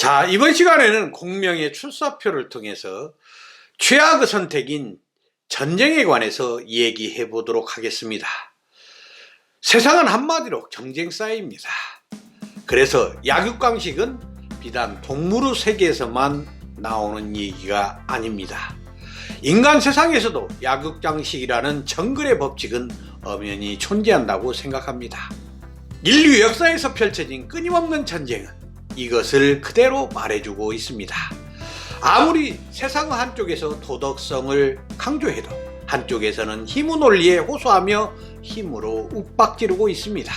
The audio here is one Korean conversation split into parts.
자, 이번 시간에는 공명의 출사표를 통해서 최악의 선택인 전쟁에 관해서 얘기해 보도록 하겠습니다. 세상은 한마디로 경쟁사입니다. 그래서 약육강식은 비단 동물의 세계에서만 나오는 얘기가 아닙니다. 인간 세상에서도 약육강식이라는 정글의 법칙은 엄연히 존재한다고 생각합니다. 인류 역사에서 펼쳐진 끊임없는 전쟁은 이것을 그대로 말해주고 있습니다. 아무리 세상 한쪽에서 도덕성을 강조해도 한쪽에서는 힘의 논리에 호소하며 힘으로 윽박지르고 있습니다.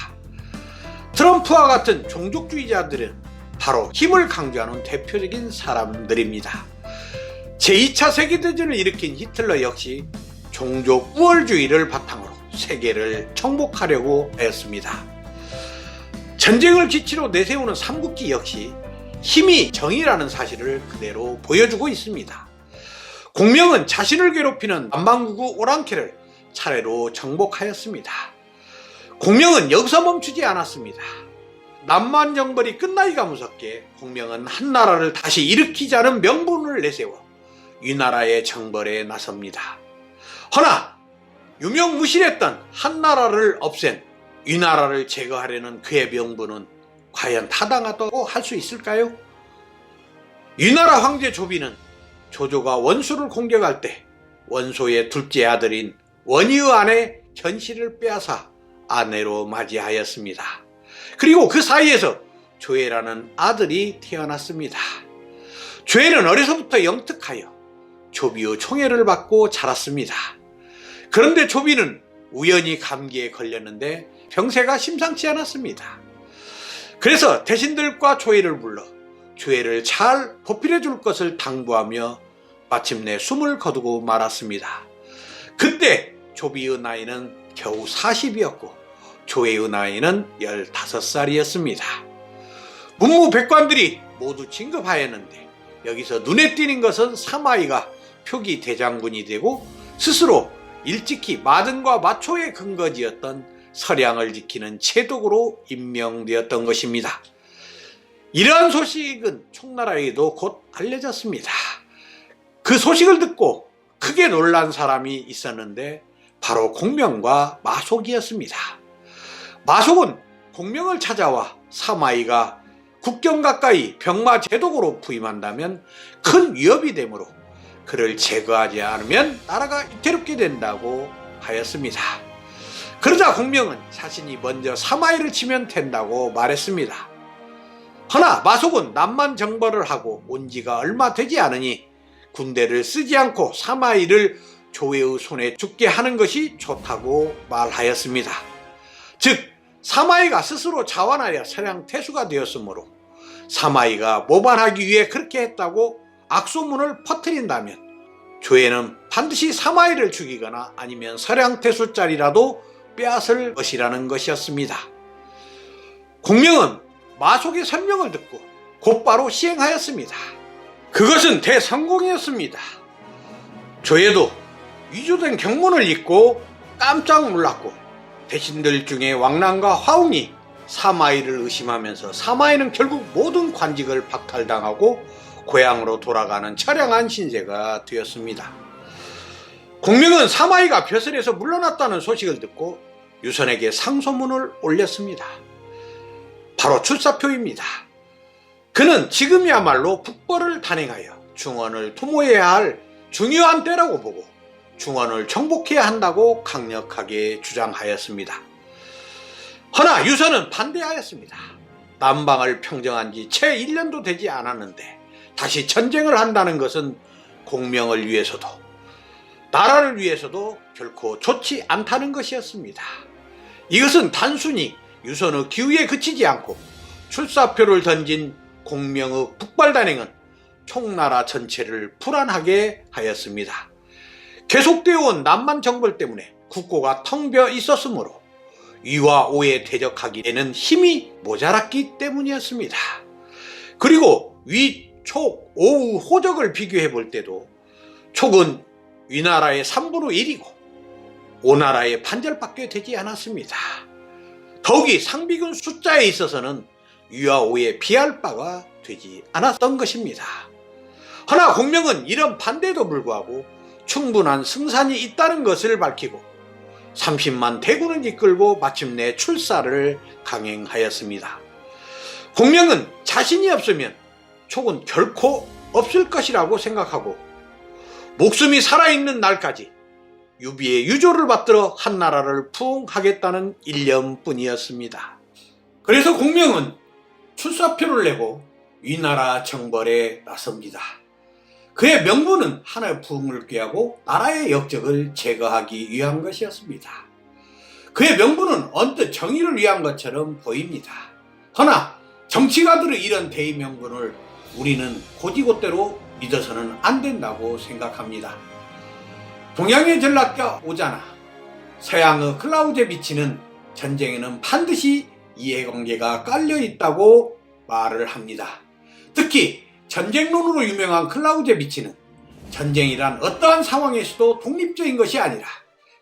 트럼프와 같은 종족주의자들은 바로 힘을 강조하는 대표적인 사람들입니다. 제2차 세계대전을 일으킨 히틀러 역시 종족 우월주의를 바탕으로 세계를 정복하려고 하였습니다. 전쟁을 기치로 내세우는 삼국지 역시 힘이 정의라는 사실을 그대로 보여주고 있습니다. 공명은 자신을 괴롭히는 남방구구 오랑캐를 차례로 정복하였습니다. 공명은 여기서 멈추지 않았습니다. 남만 정벌이 끝나기가 무섭게 공명은 한나라를 다시 일으키자는 명분을 내세워 위나라의 정벌에 나섭니다. 허나 유명무실했던 한나라를 없앤 위나라를 제거하려는 그의 명분은 과연 타당하다고 할 수 있을까요? 위나라 황제 조비는 조조가 원소를 공격할 때 원소의 둘째 아들인 원희의 아내 견씨를 빼앗아 아내로 맞이하였습니다. 그리고 그 사이에서 조회라는 아들이 태어났습니다. 조회는 어려서부터 영특하여 조비의 총애를 받고 자랐습니다. 그런데 조비는 우연히 감기에 걸렸는데 병세가 심상치 않았습니다. 그래서 대신들과 조회를 불러 조회를 잘 보필해 줄 것을 당부하며 마침내 숨을 거두고 말았습니다. 그때 조비의 나이는 겨우 40이었고 조회의 나이는 15살이었습니다. 문무백관들이 모두 진급하였는데 여기서 눈에 띄는 것은 사마이가 표기 대장군이 되고 스스로 일찍이 마등과 마초의 근거지였던 서량을 지키는 채독으로 임명되었던 것입니다. 이러한 소식은 총나라에도 곧 알려졌습니다. 그 소식을 듣고 크게 놀란 사람이 있었는데 바로 공명과 마속이었습니다. 마속은 공명을 찾아와 사마이가 국경 가까이 병마 제독으로 부임한다면 큰 위협이 되므로 그를 제거하지 않으면 나라가 위태롭게 된다고 하였습니다. 그러자 공명은 자신이 먼저 사마이를 치면 된다고 말했습니다. 허나 마속은 남만 정벌을 하고 온 지가 얼마 되지 않으니 군대를 쓰지 않고 사마이를 조회의 손에 죽게 하는 것이 좋다고 말하였습니다. 즉 사마이가 스스로 자완하여 서량 태수가 되었으므로 사마이가 모반하기 위해 그렇게 했다고 악소문을 퍼뜨린다면 조회는 반드시 사마이를 죽이거나 아니면 서량 태수짜리라도 빼앗을 것이라는 것이었습니다. 공명은 마속의 설명을 듣고 곧바로 시행하였습니다. 그것은 대성공이었습니다. 조회도 위조된 경문을 읽고 깜짝 놀랐고 대신들 중에 왕란과 화웅이 사마이를 의심하면서 사마이는 결국 모든 관직을 박탈당하고 고향으로 돌아가는 처량한 신세가 되었습니다. 공명은 사마이가 벼슬에서 물러났다는 소식을 듣고 유선에게 상소문을 올렸습니다. 바로 출사표입니다. 그는 지금이야말로 북벌을 단행하여 중원을 투모해야 할 중요한 때라고 보고 중원을 정복해야 한다고 강력하게 주장하였습니다. 허나 유선은 반대하였습니다. 남방을 평정한 지 채 1년도 되지 않았는데 다시 전쟁을 한다는 것은 공명을 위해서도 나라를 위해서도 결코 좋지 않다는 것이었습니다. 이것은 단순히 유선의 기우에 그치지 않고 출사표를 던진 공명의 북발단행은 총나라 전체를 불안하게 하였습니다. 계속되어 온 남만 정벌 때문에 국고가 텅 비어 있었으므로 위와 오에 대적하기에는 힘이 모자랐기 때문이었습니다. 그리고 위, 촉, 오의 호적을 비교해 볼 때도 촉은 위나라의 3분의 1이고 오나라의 반절밖에 되지 않았습니다. 더욱이 상비군 숫자에 있어서는 위와 오에 비할 바가 되지 않았던 것입니다. 허나 공명은 이런 반대에도 불구하고 충분한 승산이 있다는 것을 밝히고 30만 대군을 이끌고 마침내 출사를 강행하였습니다. 공명은 자신이 없으면 촉은 결코 없을 것이라고 생각하고 목숨이 살아있는 날까지 유비의 유조를 받들어 한나라를 부흥하겠다는 일념뿐이었습니다. 그래서 공명은 출사표를 내고 위나라 정벌에 나섭니다. 그의 명분은 한의 부흥을 꾀하고 나라의 역적을 제거하기 위한 것이었습니다. 그의 명분은 언뜻 정의를 위한 것처럼 보입니다. 허나 정치가들의 이런 대의 명분을 우리는 곧이곧대로 믿어서는 안 된다고 생각합니다. 동양의 전략가 오자나 서양의 클라우제비치는 전쟁에는 반드시 이해관계가 깔려있다고 말을 합니다. 특히 전쟁론으로 유명한 클라우제비치는 전쟁이란 어떠한 상황에서도 독립적인 것이 아니라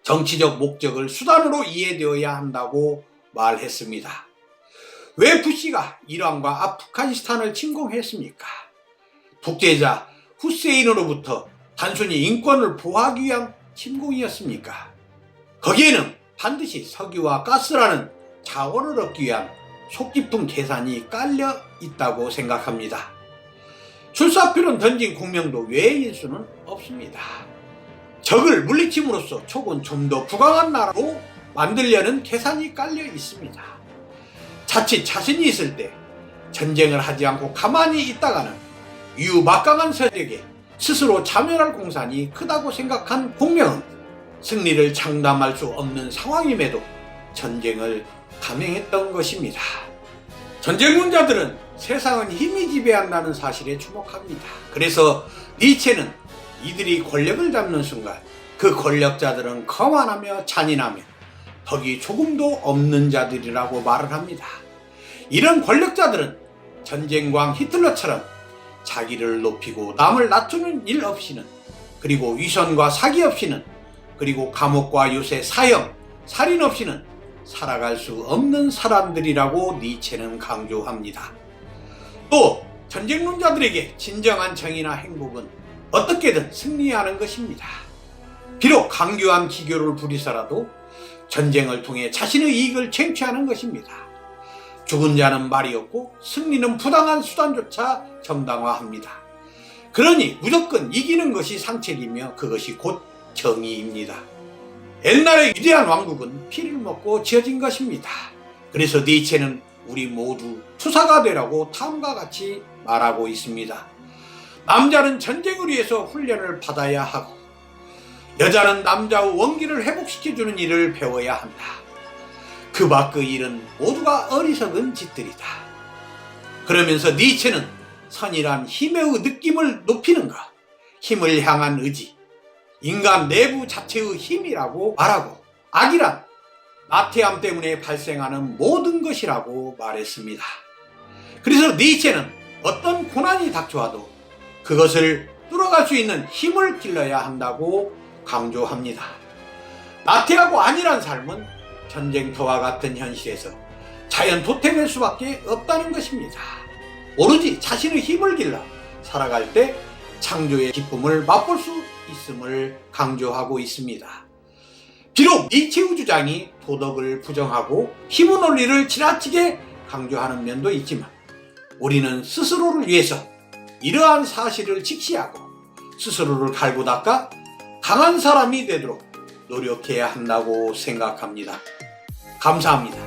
정치적 목적을 수단으로 이해되어야 한다고 말했습니다. 왜 부시가 이란과 아프가니스탄을 침공했습니까? 독재자 후세인으로부터 단순히 인권을 보호하기 위한 침공이었습니까? 거기에는 반드시 석유와 가스라는 자원을 얻기 위한 속 깊은 계산이 깔려 있다고 생각합니다. 출사표를 던진 공명도 외일 수는 없습니다. 적을 물리침으로써 촉은 좀 더 부강한 나라로 만들려는 계산이 깔려 있습니다. 자칫 자신이 있을 때 전쟁을 하지 않고 가만히 있다가는 이후 막강한 세력에 스스로 자멸할 공산이 크다고 생각한 공명은 승리를 장담할 수 없는 상황임에도 전쟁을 감행했던 것입니다. 전쟁론자들은 세상은 힘이 지배한다는 사실에 주목합니다. 그래서 니체는 이들이 권력을 잡는 순간 그 권력자들은 거만하며 잔인하며 덕이 조금도 없는 자들이라고 말을 합니다. 이런 권력자들은 전쟁광 히틀러처럼 자기를 높이고 남을 낮추는 일 없이는, 그리고 위선과 사기 없이는, 그리고 감옥과 요새 사형, 살인 없이는 살아갈 수 없는 사람들이라고 니체는 강조합니다. 또 전쟁론자들에게 진정한 정의나 행복은 어떻게든 승리하는 것입니다. 비록 강교한 기교를 부리서라도 전쟁을 통해 자신의 이익을 쟁취하는 것입니다. 죽은 자는 말이 없고 승리는 부당한 수단조차 정당화합니다. 그러니 무조건 이기는 것이 상책이며 그것이 곧 정의입니다. 옛날의 위대한 왕국은 피를 먹고 지어진 것입니다. 그래서 니체는 우리 모두 투사가 되라고 다음과 같이 말하고 있습니다. 남자는 전쟁을 위해서 훈련을 받아야 하고 여자는 남자의 원기를 회복시켜주는 일을 배워야 한다. 그 밖의 일은 모두가 어리석은 짓들이다. 그러면서 니체는 선이란 힘의 느낌을 높이는 것, 힘을 향한 의지, 인간 내부 자체의 힘이라고 말하고 악이란 나태함 때문에 발생하는 모든 것이라고 말했습니다. 그래서 니체는 어떤 고난이 닥쳐와도 그것을 뚫어갈 수 있는 힘을 길러야 한다고 강조합니다. 나태하고 안일한 삶은 전쟁터와 같은 현실에서 자연 도태될 수밖에 없다는 것입니다. 오로지 자신의 힘을 길러 살아갈 때 창조의 기쁨을 맛볼 수 있음을 강조하고 있습니다. 비록 니체의 주장이 도덕을 부정하고 힘의 논리를 지나치게 강조하는 면도 있지만 우리는 스스로를 위해서 이러한 사실을 직시하고 스스로를 갈고 닦아 강한 사람이 되도록 노력해야 한다고 생각합니다. 감사합니다.